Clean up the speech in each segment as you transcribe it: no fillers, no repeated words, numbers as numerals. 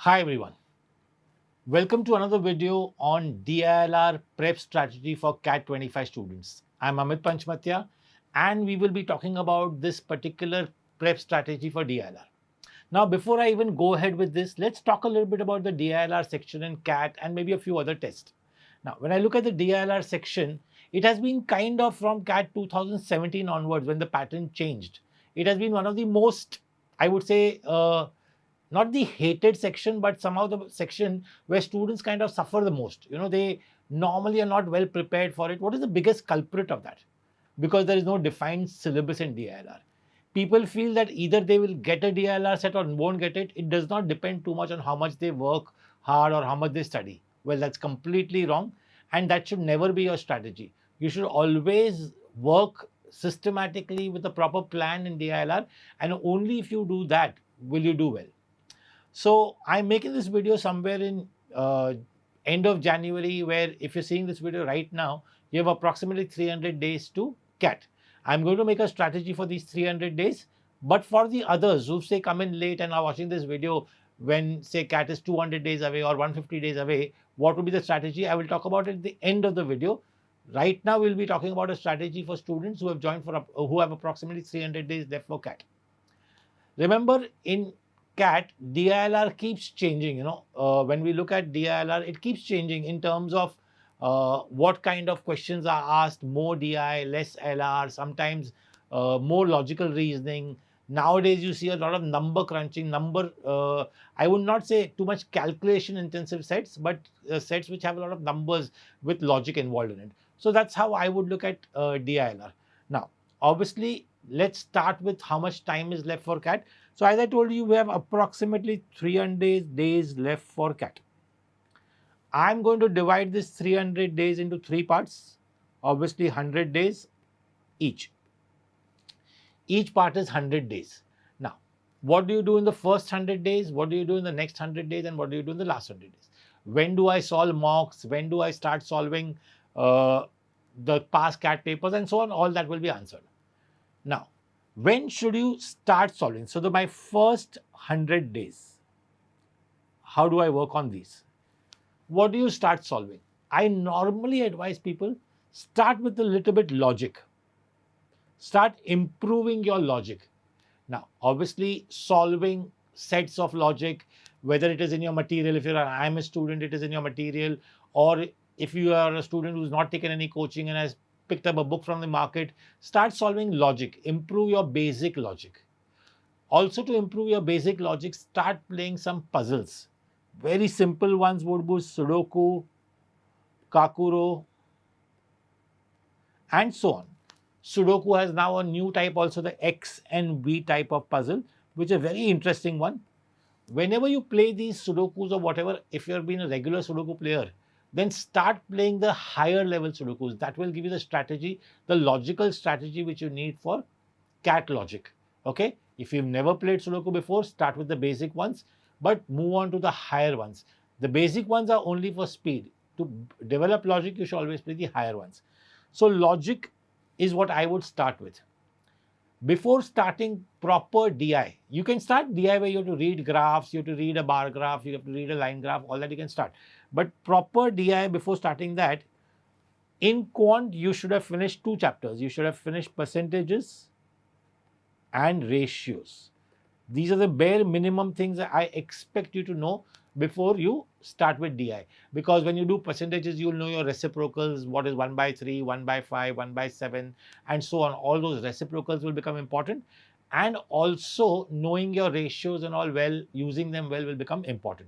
Hi everyone, welcome to another video on DILR prep strategy for CAT 25 students. I'm Amit Panchmatia and we will be talking about this particular prep strategy for DILR. Now before I even go ahead with this, let's talk a little bit about the DILR section in CAT and maybe a few other tests. Now when I look at the DILR section, it has been kind of from CAT 2017 onwards when the pattern changed. It has been one of the most, I would say, not the hated section, but somehow the section where students kind of suffer the most. They normally are not well prepared for it. What is the biggest culprit of that? Because there is no defined syllabus in DILR. People feel that either they will get a DILR set or won't get it. It does not depend too much on how much they work hard or how much they study. Well, that's completely wrong. And that should never be your strategy. You should always work systematically with a proper plan in DILR. And only if you do that will you do well. So I'm making this video somewhere in end of January, where if you're seeing this video right now, you have approximately 300 days to CAT. I'm going to make a strategy for these 300 days, but for the others who say come in late and are watching this video when say CAT is 200 days away or 150 days away, what would be the strategy? I will talk about it at the end of the video. Right now, we'll be talking about a strategy for students who have joined who have approximately 300 days left for CAT. Remember, in CAT, DILR keeps changing. When we look at DILR, it keeps changing in terms of what kind of questions are asked, more DI, less LR, sometimes more logical reasoning. Nowadays, you see a lot of number crunching, I would not say too much calculation intensive sets, but sets which have a lot of numbers with logic involved in it. So that's how I would look at DILR. Now, obviously, let's start with how much time is left for CAT. So as I told you, we have approximately 300 days left for CAT. I'm going to divide this 300 days into three parts, obviously 100 days each. Each part is 100 days. Now, what do you do in the first 100 days? What do you do in the next 100 days? And what do you do in the last 100 days? When do I solve mocks? When do I start solving the past CAT papers and so on? All that will be answered. Now, when should you start solving? So my first 100 days, how do I work on these? What do you start solving? I normally advise people, start with a little bit logic. Start improving your logic. Now, obviously, solving sets of logic, whether it is in your material, if you're an IMS student, it is in your material, or if you are a student who's not taken any coaching and has picked up a book from the market, start solving logic, improve your basic logic. Also, to improve your basic logic, start playing some puzzles. Very simple ones would be Sudoku, Kakuro, and so on. Sudoku has now a new type also, the X and V type of puzzle, which is a very interesting one. Whenever you play these Sudokus or whatever, if you've been a regular Sudoku player, then start playing the higher level Sudokus. That will give you the strategy, the logical strategy which you need for CAT logic. Okay? If you've never played Sudoku before, start with the basic ones, but move on to the higher ones. The basic ones are only for speed. To develop logic, you should always play the higher ones. So logic is what I would start with. Before starting proper DI, you can start DI where you have to read graphs, you have to read a bar graph, you have to read a line graph, all that you can start. But proper DI, before starting that, in quant, you should have finished two chapters. You should have finished percentages and ratios. These are the bare minimum things that I expect you to know before you start with DI. Because when you do percentages, you'll know your reciprocals, what is 1 by 3, 1 by 5, 1 by 7, and so on. All those reciprocals will become important. And also knowing your ratios and all well, using them well will become important.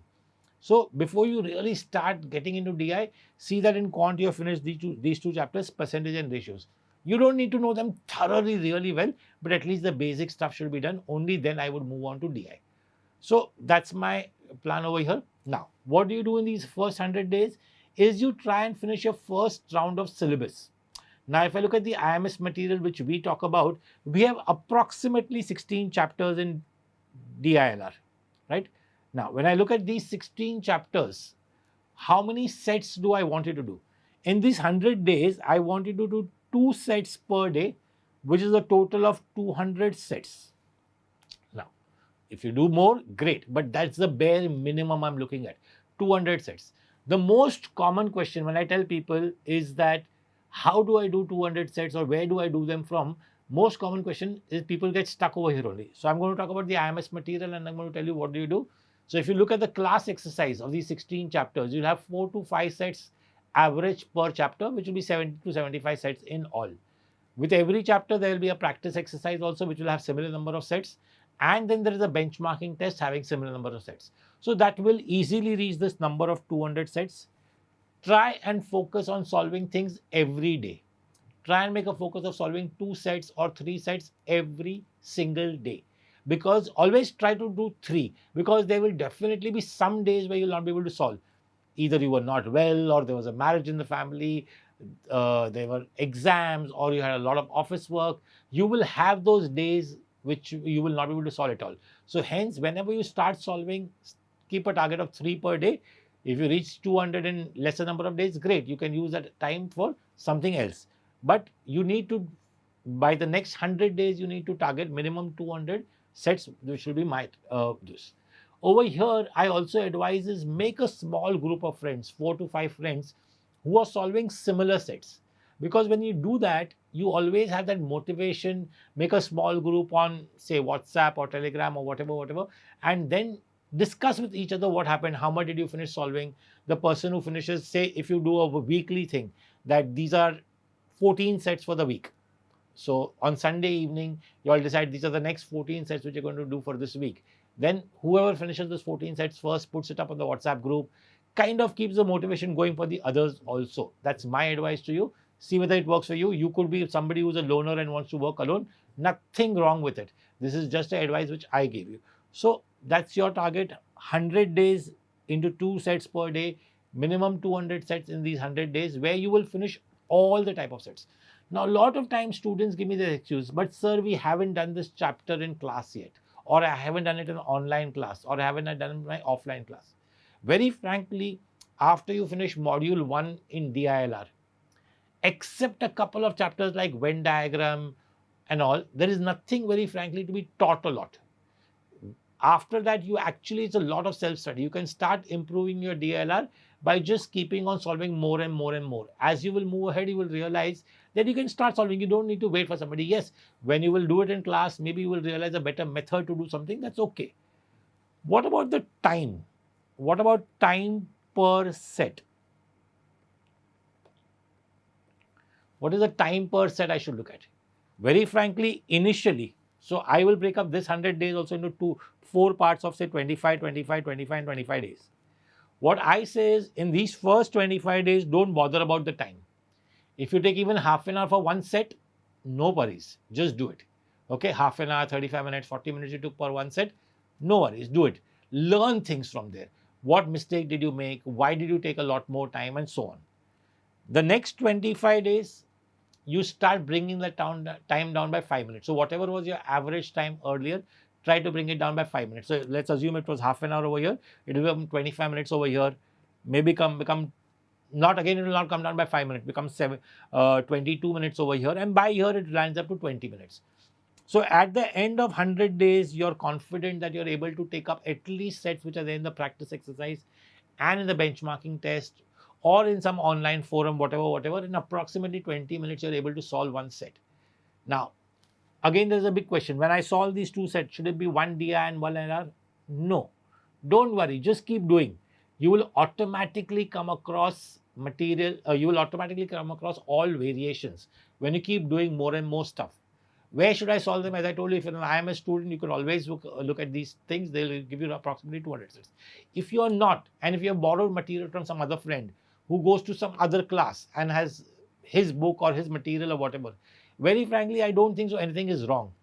So before you really start getting into DI, see that in quant you have finished these two chapters, percentage and ratios. You don't need to know them thoroughly really well, but at least the basic stuff should be done. Only then I would move on to DI. So that's my plan over here. Now, what do you do in these first 100 days is you try and finish your first round of syllabus. Now, if I look at the IMS material which we talk about, we have approximately 16 chapters in DILR, right? Now, when I look at these 16 chapters, how many sets do I want you to do? In these 100 days, I want you to do 2 sets per day, which is a total of 200 sets. Now, If you do more, great, but that's the bare minimum I'm looking at, 200 sets. The most common question when I tell people is that how do I do 200 sets or where do I do them from? Most common question is people get stuck over here only. So I'm going to talk about the IMS material and I'm going to tell you what do you do. So if you look at the class exercise of these 16 chapters, you'll have 4 to 5 sets average per chapter, which will be 70 to 75 sets in all. With every chapter, there will be a practice exercise also, which will have similar number of sets. And then there is a benchmarking test having similar number of sets. So that will easily reach this number of 200 sets. Try and focus on solving things every day. Try and make a focus of solving 2 sets or 3 sets every single day. Because always try to do 3, because there will definitely be some days where you'll not be able to solve. Either you were not well, or there was a marriage in the family, there were exams, or you had a lot of office work. You will have those days which you will not be able to solve at all. So hence, whenever you start solving, keep a target of 3 per day. If you reach 200 in lesser number of days, great. You can use that time for something else. But you need to, by the next 100 days, you need to target minimum 200 sets, which will be my this. Over here, I also advise is make a small group of friends, 4 to 5 friends, who are solving similar sets. Because when you do that, you always have that motivation. Make a small group on, say, WhatsApp or Telegram or whatever, and then discuss with each other what happened, how much did you finish solving. The person who finishes, say, if you do a weekly thing, that these are 14 sets for the week. So on Sunday evening, you all decide these are the next 14 sets which you're going to do for this week. Then whoever finishes those 14 sets first puts it up on the WhatsApp group, kind of keeps the motivation going for the others also. That's my advice to you. See whether it works for you. You could be somebody who's a loner and wants to work alone. Nothing wrong with it. This is just an advice which I gave you. So that's your target, 100 days into 2 sets per day, minimum 200 sets in these 100 days, where you will finish all the type of sets. Now, a lot of times students give me the excuse, but sir, we haven't done this chapter in class yet, or I haven't done it in online class, or I haven't done it in my offline class. Very frankly, after you finish module 1 in DILR, except a couple of chapters like Venn diagram and all, there is nothing very frankly to be taught a lot. After that, it's a lot of self-study. You can start improving your DILR by just keeping on solving more and more and more. As you will move ahead, you will realize that you can start solving. You don't need to wait for somebody. Yes, when you will do it in class, maybe you will realize a better method to do something. That's okay. What about the time? What about time per set? What is the time per set I should look at? Very frankly, initially, so I will break up this 100 days also into 4 parts of, say, 25, 25, 25 and 25 days. What I say is, in these first 25 days, don't bother about the time. If you take even half an hour for one set, no worries, just do it. Okay, half an hour, 35 minutes, 40 minutes you took per one set, no worries, do it. Learn things from there. What mistake did you make? Why did you take a lot more time, and so on. The next 25 days, you start bringing the time down by 5 minutes. So whatever was your average time earlier, try to bring it down by 5 minutes. So let's assume it was half an hour over here. It will become 25 minutes over here. Maybe it will not come down by 5 minutes. Become 22 minutes over here. And by here, it lands up to 20 minutes. So at the end of 100 days, you're confident that you're able to take up at least sets which are there in the practice exercise and in the benchmarking test, or in some online forum, whatever, in approximately 20 minutes, you're able to solve one set. Now, again, there's a big question. When I solve these 2 sets, should it be 1 DI and 1 LR? No. Don't worry. Just keep doing. You will automatically come across material. You will automatically come across all variations when you keep doing more and more stuff. Where should I solve them? As I told you, if you're an IMS student, you can always look at these things. They'll give you approximately 200 sets. If you're not, and if you have borrowed material from some other friend who goes to some other class and has his book or his material or whatever, very frankly, I don't think so anything is wrong.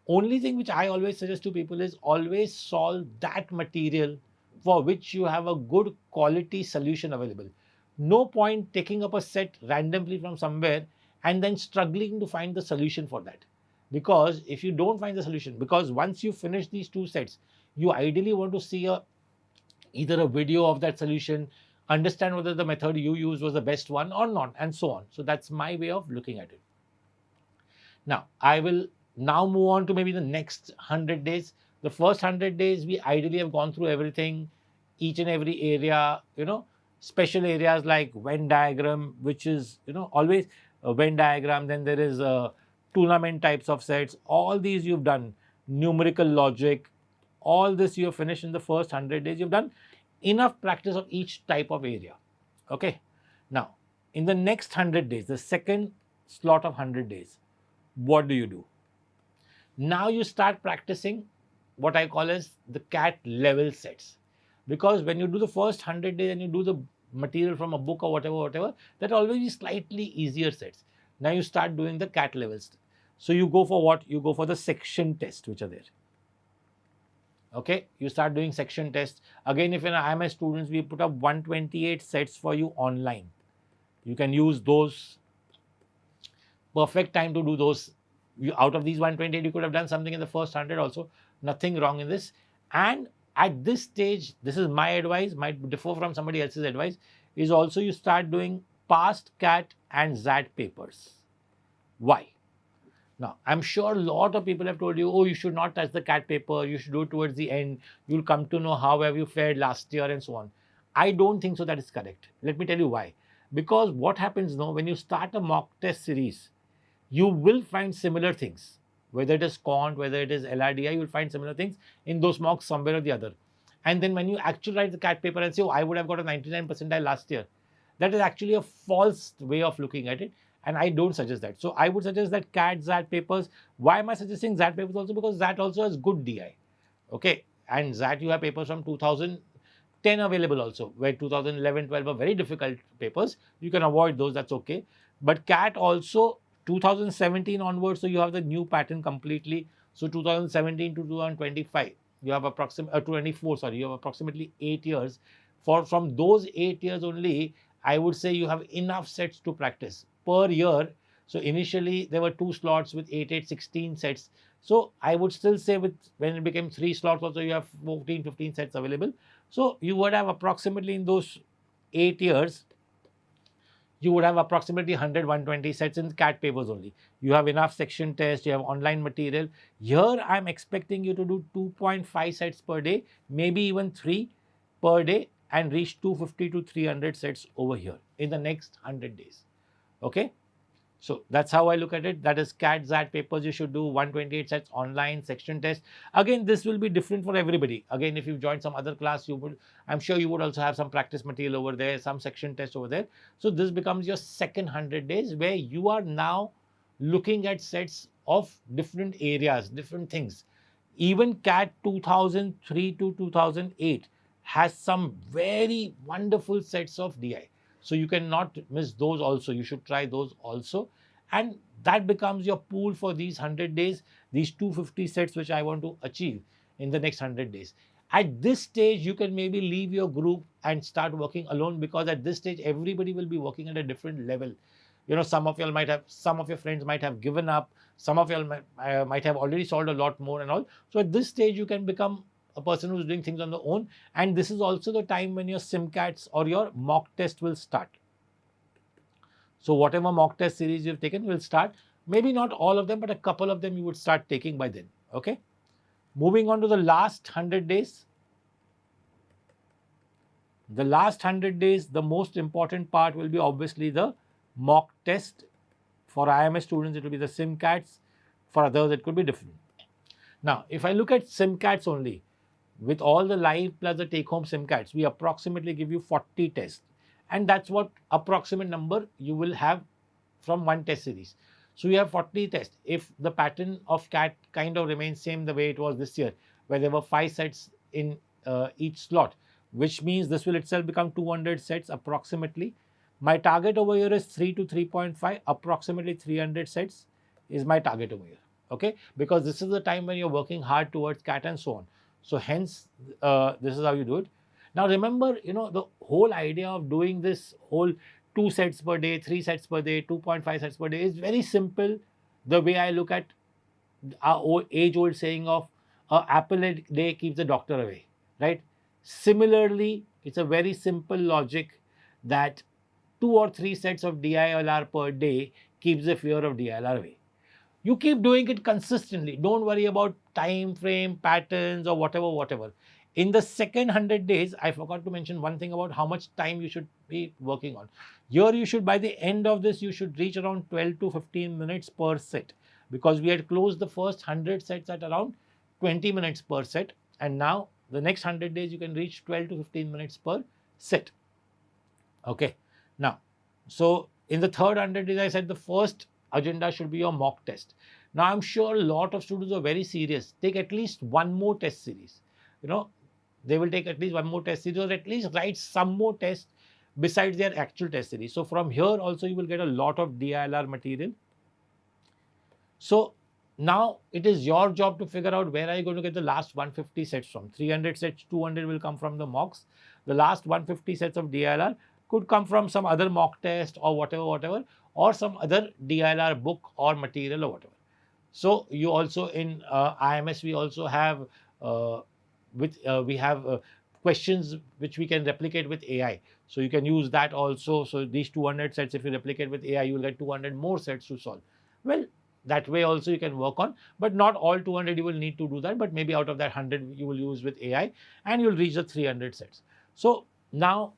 Only thing which I always suggest to people is always solve that material for which you have a good quality solution available. No point taking up a set randomly from somewhere and then struggling to find the solution for that. Because if you don't find the solution, because once you finish these 2 sets, you ideally want to see either a video of that solution, understand whether the method you used was the best one or not, and so on. So that's my way of looking at it. Now, I will move on to maybe the next 100 days. The first 100 days, we ideally have gone through everything, each and every area, special areas like Venn diagram, which is, always a Venn diagram. Then there is tournament types of sets. All these you've done, numerical logic, all this you have finished in the first 100 days. You've done enough practice of each type of area. Okay. Now, in the next 100 days, the second slot of 100 days, what do you do? Now you start practicing what I call as the CAT level sets. Because when you do the first 100 days and you do the material from a book or whatever, that always be slightly easier sets. Now you start doing the CAT levels. So you go for what? You go for the section tests which are there. Okay, you start doing section tests. Again, if you're an IMS students, we put up 128 sets for you online. You can use those. Perfect time to do those. Out of these 128, you could have done something in the first 100 also. Nothing wrong in this. And at this stage, this is my advice, might differ from somebody else's advice, is also you start doing past CAT and ZAT papers. Why? Now, I'm sure a lot of people have told you, oh, you should not touch the CAT paper, you should do it towards the end, you'll come to know how have you fared last year and so on. I don't think so that is correct. Let me tell you why. Because what happens now, when you start a mock test series, you will find similar things. Whether it is quant, whether it is LRDI, you will find similar things in those mocks somewhere or the other. And then when you actually write the CAT paper and say, oh, I would have got a 99 percentile last year, that is actually a false way of looking at it. And I don't suggest that. So I would suggest that CAT, ZAT papers. Why am I suggesting ZAT papers also? Because ZAT also has good DI. Okay. And ZAT, you have papers from 2010 available also, where 2011, 12 are very difficult papers. You can avoid those, that's okay. But CAT also 2017 onwards, so you have the new pattern completely. So 2017 to 2025, you have approximately 24. Sorry, you have approximately 8 years. From those 8 years only, I would say you have enough sets to practice per year. So initially there were 2 slots with 8, 16 sets. So I would still say when it became 3 slots also, you have 14, 15 sets available. So you would have approximately in those 8 years, you would have approximately 100, 120 sets in CAT papers only. You have enough section tests, you have online material. Here, I'm expecting you to do 2.5 sets per day, maybe even 3 per day, and reach 250 to 300 sets over here in the next 100 days. Okay. So that's how I look at it. That is CAT, ZAT papers you should do, 128 sets online, section test. Again, this will be different for everybody. Again, if you've joined some other class, I'm sure you would also have some practice material over there, some section test over there. So this becomes your second 100 days where you are now looking at sets of different areas, different things. Even CAT 2003 to 2008 has some very wonderful sets of DI. So you cannot miss those also. You should try those also. And that becomes your pool for these 100 days, these 250 sets which I want to achieve in the next 100 days. At this stage, you can maybe leave your group and start working alone, because at this stage, everybody will be working at a different level. Some of your friends might have given up. Some of you might have already solved a lot more and all. So at this stage, you can become a person who's doing things on their own. And this is also the time when your SimCats or your mock test will start. So whatever mock test series you've taken will start. Maybe not all of them, but a couple of them you would start taking by then. Okay. Moving on to the last 100 days. The last 100 days, the most important part will be obviously the mock test. For IMS students, it will be the SimCats. For others, it could be different. Now, if I look at SimCats only, with all the live plus the take-home SimCats, we approximately give you 40 tests. And that's what approximate number you will have from one test series. So you have 40 tests. If the pattern of CAT kind of remains same the way it was this year, where there were 5 sets in each slot, which means this will itself become 200 sets approximately. My target over here is 3 to 3.5, approximately 300 sets is my target over here. Okay, because this is the time when you're working hard towards CAT and so on. So hence, this is how you do it. Now remember, the whole idea of doing this whole 2 sets per day, 3 sets per day, 2.5 sets per day is very simple. The way I look at our age-old saying of apple a day keeps the doctor away, right? Similarly, it's a very simple logic that 2 or 3 sets of DILR per day keeps the fear of DILR away. You keep doing it consistently. Don't worry about time frame, patterns, or whatever. In the second 100 days, I forgot to mention one thing about how much time you should be working on. Here, you should, by the end of this, you should reach around 12 to 15 minutes per set, because we had closed the first 100 sets at around 20 minutes per set. And now, the next 100 days, you can reach 12 to 15 minutes per set. Okay. Now, so in the third 100 days, I said the first agenda should be your mock test. Now, I'm sure a lot of students are very serious. Take at least one more test series. You know, they will take at least one more test series, or at least write some more tests besides their actual test series. So, from here also, you will get a lot of DILR material. So, now it is your job to figure out where are you going to get the last 150 sets from. 300 sets, 200 will come from the mocks. The last 150 sets of DILR could come from some other mock test or whatever, or some other DILR book or material or whatever. So, you also in IMS, we also have questions which we can replicate with AI. So, you can use that also. So, these 200 sets, if you replicate with AI, you will get 200 more sets to solve. Well, that way also you can work on, but not all 200 you will need to do that, but maybe out of that 100 you will use with AI, and you'll reach the 300 sets. So, now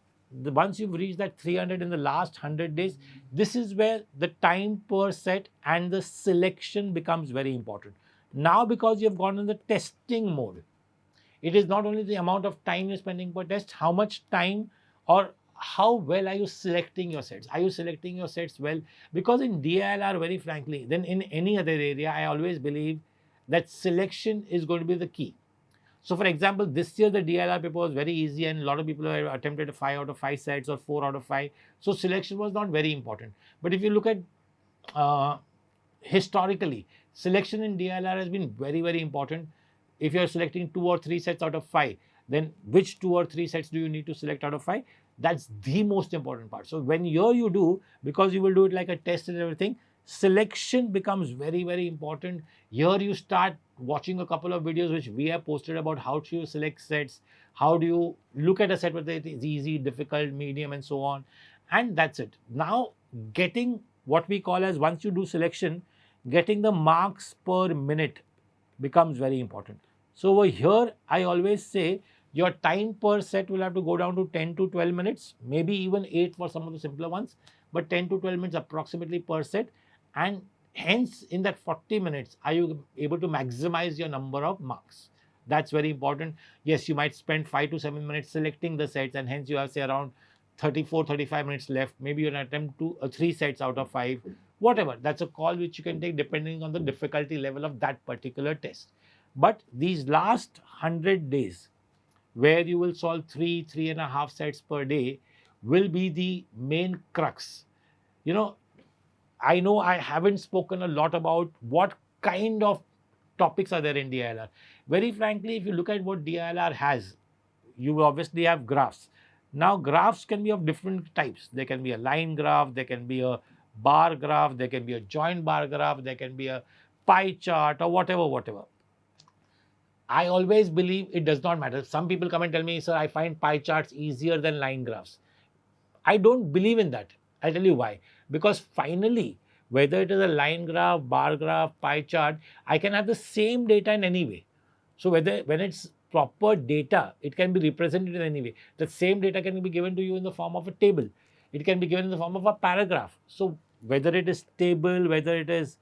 once you've reached that 300 in the last 100 days, this is where the time per set and the selection becomes very important. Now, because you've gone in the testing mode, it is not only the amount of time you're spending per test, how much time or how well are you selecting your sets? Are you selecting your sets well? Because in DILR, very frankly, then in any other area, I always believe that selection is going to be the key. So, for example, this year the DILR paper was very easy, and a lot of people have attempted 5 out of 5 sets or 4 out of 5. So, selection was not very important. But if you look at historically, selection in DILR has been very, very important. If you are selecting 2 or 3 sets out of 5, then which 2 or 3 sets do you need to select out of 5? That's the most important part. So, when you do, because you will do it like a test and everything, selection becomes very, very important. Here you start watching a couple of videos which we have posted about how to you select sets, how do you look at a set whether it is easy, difficult, medium, and so on. And that's it. Now, getting what we call as, once you do selection, getting the marks per minute becomes very important. So, over here, I always say your time per set will have to go down to 10 to 12 minutes, maybe even 8 for some of the simpler ones, but 10 to 12 minutes approximately per set. And hence, in that 40 minutes, are you able to maximize your number of marks? That's very important. Yes, you might spend 5 to 7 minutes selecting the sets, and hence you have, say, around 34-35 minutes left. Maybe you can attempt 3 sets out of 5, whatever. That's a call which you can take depending on the difficulty level of that particular test. But these last 100 days, where you will solve 3.5 sets per day, will be the main crux. You know I haven't spoken a lot about what kind of topics are there in DILR. Very frankly, if you look at what DILR has, you will obviously have graphs. Now, graphs can be of different types. There can be a line graph, there can be a bar graph, there can be a joint bar graph, there can be a pie chart, or whatever. I always believe it does not matter. Some people come and tell me, sir, I find pie charts easier than line graphs. I don't believe in that. I'll tell you why. Because finally, whether it is a line graph, bar graph, pie chart, I can have the same data in any way. So, when it's proper data, it can be represented in any way. The same data can be given to you in the form of a table. It can be given in the form of a paragraph. So, whether it is table, whether it is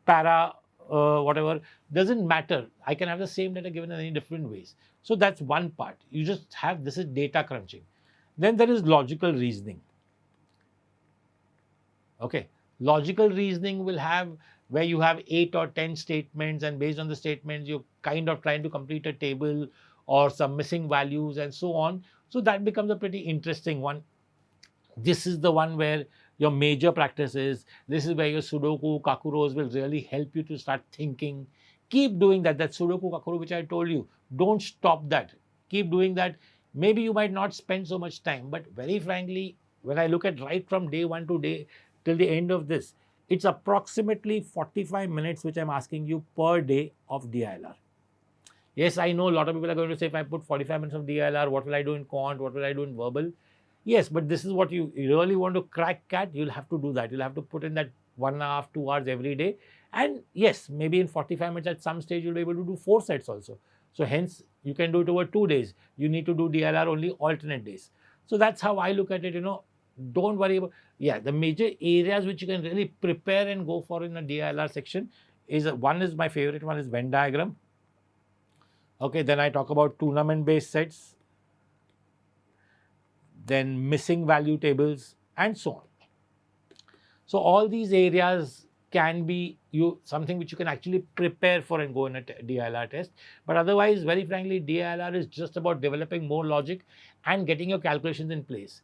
para, whatever, doesn't matter. I can have the same data given in any different ways. So, that's one part. You just have, this is data crunching. Then there is logical reasoning. Okay. Logical reasoning will have where you have 8 or 10 statements, and based on the statements, you're kind of trying to complete a table or some missing values and so on. So, that becomes a pretty interesting one. This is the one where your major practice is. This is where your Sudoku, Kakuros will really help you to start thinking. Keep doing that. That Sudoku, Kakuro which I told you, don't stop that. Keep doing that. Maybe you might not spend so much time, but very frankly, when I look at right from day 1 to day till the end of this, it's approximately 45 minutes which I'm asking you per day of DILR. Yes, I know a lot of people are going to say, if I put 45 minutes of DILR, what will I do in quant? What will I do in verbal? Yes, but this is what you really want to crack CAT, you'll have to do that. You'll have to put in that 1.5 to 2 hours every day, And yes, maybe in 45 minutes at some stage you'll be able to do 4 sets also. So hence you can do it over 2 days. You need to do DILR only alternate days. So that's how I look at it, don't worry about, the major areas which you can really prepare and go for in a DILR section is, one is my favorite one is Venn diagram. Okay, then I talk about tournament based sets, then missing value tables and so on. So all these areas can be something which you can actually prepare for and go in a DILR test. But otherwise, very frankly, DILR is just about developing more logic and getting your calculations in place.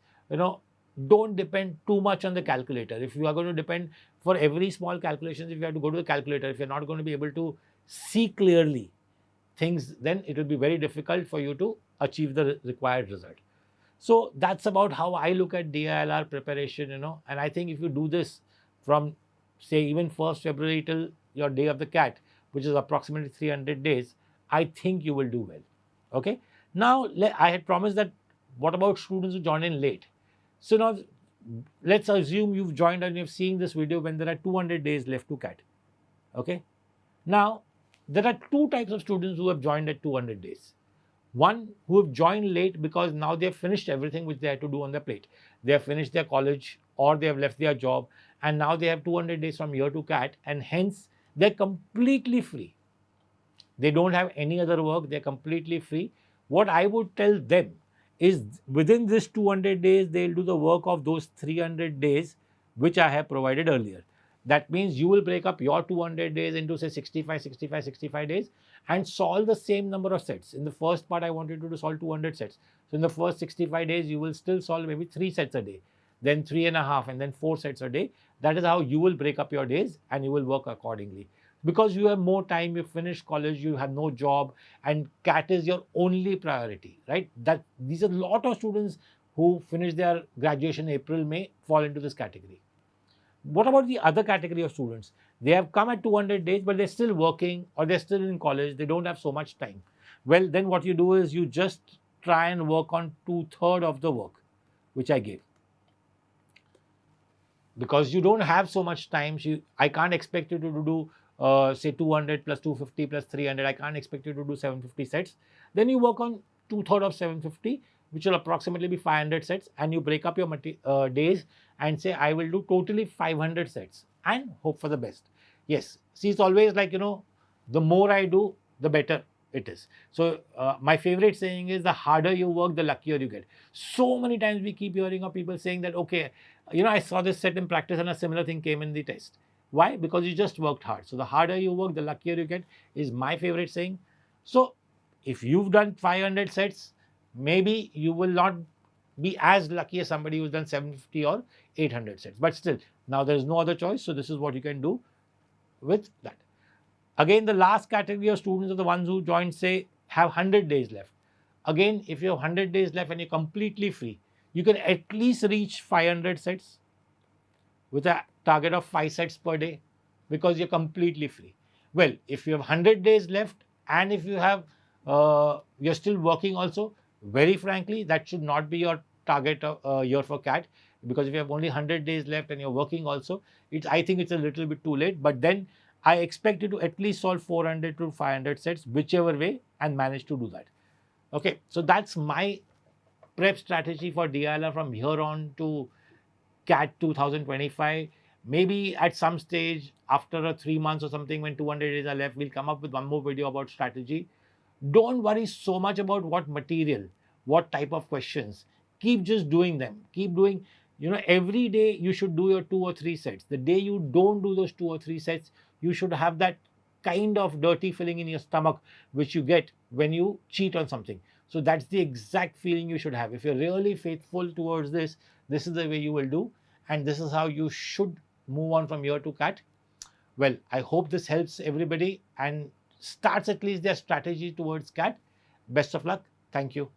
Don't depend too much on the calculator. If you are going to depend for every small calculations, if you have to go to the calculator, if you're not going to be able to see clearly things, then it will be very difficult for you to achieve the required result. So that's about how I look at DILR preparation, and I think if you do this from say even 1st February till your day of the cat, which is approximately 300 days, I think you will do well. Okay. Now, I had promised that what about students who join in late? So now let's assume you've joined and you're seeing this video when there are 200 days left to cat. Okay. Now, there are 2 types of students who have joined at 200 days. One, who have joined late because now they have finished everything which they had to do on their plate. They have finished their college or they have left their job and now they have 200 days from here to CAT, and hence they're completely free. They don't have any other work. They're completely free. What I would tell them is within this 200 days, they'll do the work of those 300 days which I have provided earlier. That means you will break up your 200 days into say 65 days and solve the same number of sets. In the first part, I wanted you to solve 200 sets. So in the first 65 days, you will still solve maybe 3 sets a day, then 3.5 and then 4 sets a day. That is how you will break up your days and you will work accordingly. Because you have more time, you finish college, you have no job and CAT is your only priority, right? These are a lot of students who finish their graduation April, May fall into this category. What about the other category of students? They have come at 200 days, but they're still working or they're still in college. They don't have so much time. Well, then what you do is you just try and work on 2/3 of the work, which I gave. Because you don't have so much time, I can't expect you to do, say 200 plus 250 plus 300. I can't expect you to do 750 sets. Then you work on 2/3 of 750, which will approximately be 500 sets, and you break up your days and say, I will do totally 500 sets and hope for the best. Yes, see, it's always like, the more I do, the better it is. So my favorite saying is the harder you work, the luckier you get. So many times we keep hearing of people saying that, okay, I saw this set in practice and a similar thing came in the test. Why? Because you just worked hard. So the harder you work, the luckier you get is my favorite saying. So if you've done 500 sets, maybe you will not be as lucky as somebody who's done 750 or 800 sets. But still, now there is no other choice. So this is what you can do with that. Again, the last category of students are the ones who joined, say, have 100 days left. Again, if you have 100 days left and you're completely free, you can at least reach 500 sets with a target of 5 sets per day because you're completely free. Well, if you have 100 days left and if you have, you're still working also, very frankly, that should not be your target year for CAT, because if you have only 100 days left and you're working also, I think it's a little bit too late. But then I expect you to at least solve 400 to 500 sets, whichever way, and manage to do that. Okay, so that's my prep strategy for DILR from here on to CAT 2025. Maybe at some stage after 3 months or something, when 200 days are left, we'll come up with one more video about strategy. Don't worry so much about what material, what type of questions. Keep just doing them. Keep doing, every day you should do your 2 or 3 sets. The day you don't do those 2 or 3 sets, you should have that kind of dirty feeling in your stomach, which you get when you cheat on something. So that's the exact feeling you should have. If you're really faithful towards this, this is the way you will do. And this is how you should move on from here to CAT. Well, I hope this helps everybody and starts at least their strategy towards CAT. Best of luck. Thank you.